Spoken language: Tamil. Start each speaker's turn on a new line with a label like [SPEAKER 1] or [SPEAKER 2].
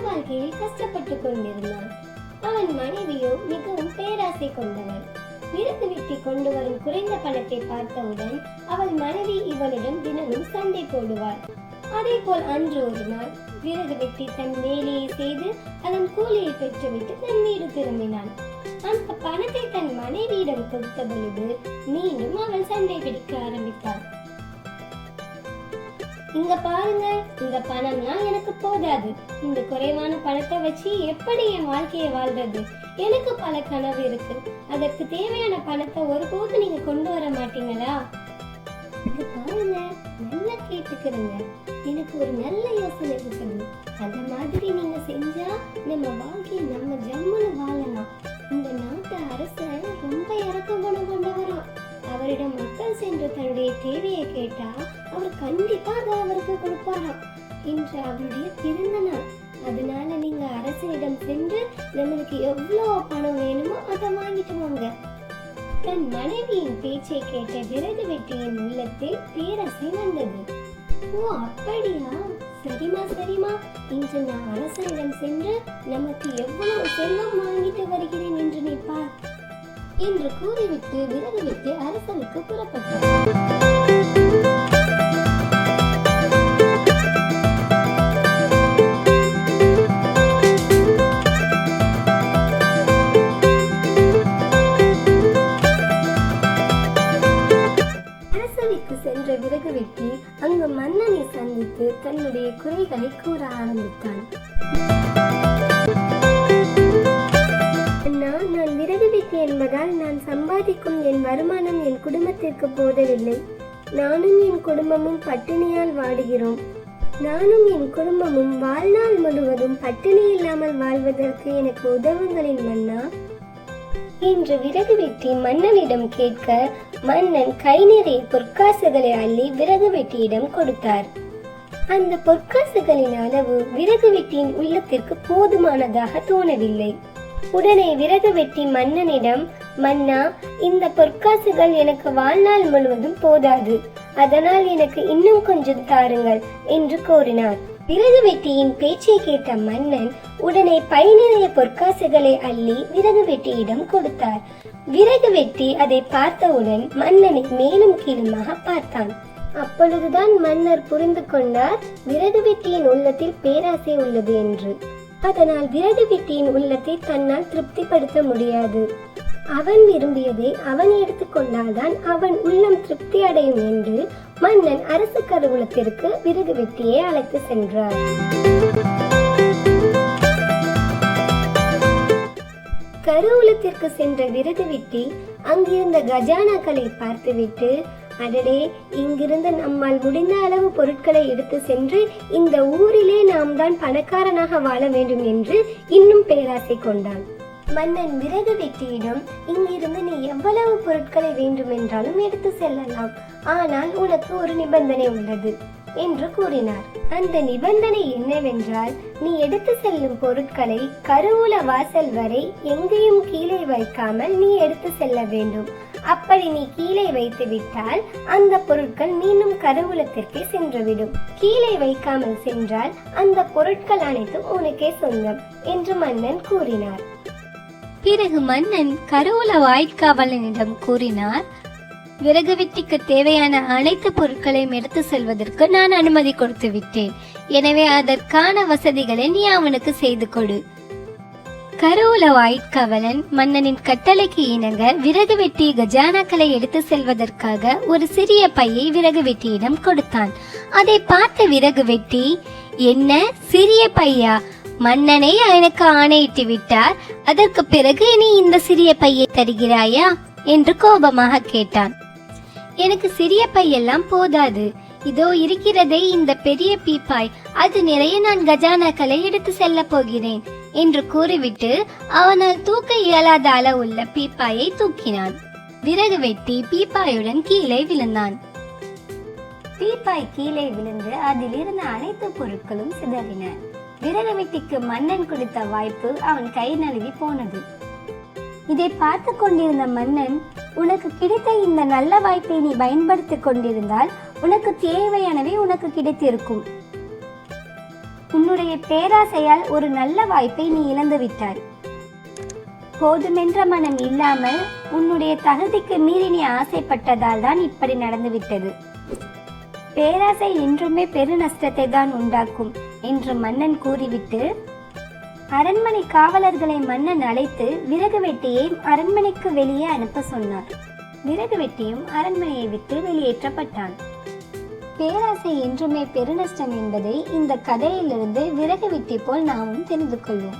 [SPEAKER 1] வாழ்க்கையில் கஷ்டப்பட்டு கொண்டிருந்தான். அவன் மனைவியோ மிகவும் பேராசை கொண்டவள். விறகு வெட்டி கொண்டு வரும் குறைந்த பணத்தை பார்த்தவுடன் அவள் மனைவி இவளுடன் தினமும் சண்டை போடுவாள். அதே போல் அன்று ஒரு நாள் விறகு வெட்டி தன் வேலையை செய்து அதன் கூலியை பெற்றுவிட்டு தன் வீடு திரும்பினான். அந்த பணத்தை தன் மனைவியிடம் கொடுத்த பொழுது மீண்டும் அவள் சண்டை பிடிக்க ஆரம்பித்தாள். இங்க பாருங்க, இந்த பணம்லாம் எனக்கு போதாது. இந்த குறைவான பணத்தை வச்சு எப்படி என் வாழ்க்கையை வாழ்றது? எனக்கு பல கனவு இருக்கு. அதற்கு தேவையான பணத்தை ஒருபோது நீங்க கொண்டு வர மாட்டீங்களா? இங்க பாருங்க, நல்லா கேட்டுக்கிறங்க. எனக்கு ஒரு நல்ல யோசனை இருக்குது. அந்த மாதிரி நீங்க செஞ்சா நம்ம வாழ்க்கையை நம்ம ஜம்முன்னு வாழலாம். இந்த நாட்டு அரசன் ரொம்ப இறக்க குணம் கொண்டவரா. அவரிடம் மக்கள் சென்று தன்னுடைய தேவையை கேட்டா அவர் கண்டிப்பா அதை அவருக்கு கொடுப்பாராம். இன்று அவருடைய பிறந்த நாள். அதனால நீங்க அரசனிடம் சென்று நம்மளுக்கு எவ்வளவு பணம் வேணுமோ அதை வாங்கிட்டு வாங்க. தன் மனைவியின் பேச்சை கேட்ட விறகு வெட்டியின் உள்ளத்தில் பேரசை வந்தது. ஓ அப்படியா, சரிமா சரிமா, இன்று நான் அரசனிடம் சென்று நமக்கு எவ்வளவு செல்வம் வாங்கிட்டு வருகிறேன் என்று நீ பார் என்று கூறிவிட்டு விறகு வெட்டி அரசனுக்கு புறப்பட்டார். சென்ற விறகு வெட்டி அங்கு மன்னனை சந்தித்து தன்னுடைய குறைகளை கூற ஆரம்பித்தான். அண்ணா, நான் விறகு வெட்டி என்பதால் நான் சம்பாதிக்கும் என் வருமானம் என் குடும்பத்திற்கு போதவில்லை. நானும் என் குடும்பமும் பட்டினியால் வாடுகிறோம். நானும் என் குடும்பமும் வாழ்நாள் முழுவதும் பட்டினி இல்லாமல் வாழ்வதற்கு எனக்கு உதவுங்களின் மன்னா என்று விறகு வெட்டி மன்னனிடம் கேட்க, மன்னன் கை நிறைய பொற்காசுகளை அள்ளி விறகு வெட்டியிடம் கொடுத்தார். அந்த பொற்காசுகளின் அளவு விறகு வெட்டியின் உள்ளத்திற்கு போதுமானதாக தோணவில்லை. உடனே விறகு வெட்டி மன்னனிடம், மன்னா, இந்த பொற்காசுகள் எனக்கு வாழ்நாள் முழுவதும் போதாது. அதனால் எனக்கு இன்னும் கொஞ்சம் தாருங்கள் என்று கோரினார். விறகு வெட்டியின் பேச்சை கேட்ட மன்னன் உடனே பை நிறைய பொற்காசுகளை அள்ளி விறகு வெட்டியிடம் கொடுத்தார். விறகு வெட்டி அதை பார்த்தவுடன் மன்னனை மேலும் கீழுமாக பார்த்தான். அப்பொழுதுதான் மன்னர் புரிந்து கொண்டார் விறகு வெட்டியின் உள்ளத்தில் பேராசை உள்ளது என்று. அதனால் விறகு வெட்டியின் உள்ளத்தை தன்னால் திருப்திப்படுத்த முடியாது. அவன் விரும்பியதை அவன் எடுத்துக்கொண்டால்தான் அவன் உள்ளம் திருப்தி அடையும் என்று மன்னன் அரசு கருவூலத்திற்கு விறகு வெட்டியை அழைத்து சென்றார். கருவூலத்திற்கு சென்ற விறகு வெட்டி அங்கிருந்த கஜானாக்களை பார்த்துவிட்டு, அடடே, இங்கிருந்து நம்மால் முடிந்த அளவு பொருட்களை எடுத்து சென்று இந்த ஊரிலே நாம் தான் பணக்காரனாக வாழ வேண்டும் என்று இன்னும் பேராசை கொண்டான். மன்னன் விறகு வெட்டியிடம், இங்கிருந்து நீ எவ்வளவு பொருட்களை வேண்டுமென்றாலும் எடுத்து செல்லலாம், ஆனால் உனக்கு ஒரு நிபந்தனை உள்ளது என்று கூறினார். அந்த நிபந்தனை என்னவென்றால், நீ எடுத்து செல்லும் பொருட்களை கருவூல வாசல் வரை எங்கேயும் கீழே வைக்காமல் நீ எடுத்து செல்ல வேண்டும். அப்படி நீ கீழே வைத்து விட்டால் அந்த பொருட்கள் மீண்டும் கருவூலத்திற்கே சென்றுவிடும். கீழே வைக்காமல் சென்றால் அந்த பொருட்கள் அனைத்தும் உனக்கே சொந்தம் என்று மன்னன் கூறினார். பிறகு மன்னன் கருவூல வாய்க்காவலனிடம் கூறினார், விறகு வெட்டிக்கு தேவையான அனைத்து பொருட்களையும் எடுத்து செல்வதற்கு நான் அனுமதி கொடுத்து விட்டேன். எனவே அதற்கான வசதிகளை நீ அவனுக்கு செய்து கொடு. கருவூல வாய்க்காவலன் மன்னனின் கட்டளைக்கு இணங்க விறகு வெட்டி கஜானாக்களை எடுத்து செல்வதற்காக ஒரு சிறிய பையை விறகு வெட்டியிடம் கொடுத்தான். அதை பார்த்த விறகு வெட்டி, என்ன சிறிய பையா? மன்னனை எனக்கு ஆணையிட்டு விட்டார், அதற்கு பிறகு நீ இந்த சிறிய பையை தருகிறாயா என்று கோபமாக கேட்டான். எனக்கு சிறிய பையெல்லாம் போதாது, இதோ இருக்கிறதே இந்த பெரிய பீப்பாய், அது நிறைய நான் கஜானாக்களை எடுத்து செல்ல போகிறேன் என்று கூறிவிட்டு அவனால் தூக்க இயலாத அளவுள்ள பீப்பாயை தூக்கினான். விறகு வெட்டி பீப்பாயுடன் கீழே விழுந்தான். பீப்பாய் கீழே விழுந்து அதில் இருந்த அனைத்து பொருட்களும் சிதறின. விறகு வெட்டிக்கு மன்னன் கொடுத்த வாய்ப்பு அவன் கை நழுவி போனது. இதை பார்த்து கொண்டிருந்த மன்னன், உனக்கு கிடைத்த இந்த நல்ல வாய்ப்பை நீ பயன்படுத்திக் கொண்டிருந்தால் உனக்கு தேவையானவை உனக்கு கிடைத்திருக்கும். உன்னுடைய பேராசையால் ஒரு நல்ல வாய்ப்பை நீ இழந்து விட்டாய். போதுமென்ற மனம் இல்லாமல் உன்னுடைய தகுதிக்கு மீறி நீ ஆசைப்பட்டதால் தான் இப்படி நடந்துவிட்டது. பேராசை என்றுமே பெரு நஷ்டத்தை தான் உண்டாக்கும் என்று மன்னன் கூறிவிட்டு அரண்மனை காவலர்களை மன்னன் அழைத்து விறகு வெட்டியை அரண்மனைக்கு வெளியே அனுப்ப சொன்னார். விறகு வெட்டியும் அரண்மனையை விட்டு வெளியேற்றப்பட்டான். பேராசை என்றுமே பெருநஷ்டம் என்பதை இந்த கதையிலிருந்து விறகு வெட்டி போல் நாமும் தெரிந்து கொள்வோம்.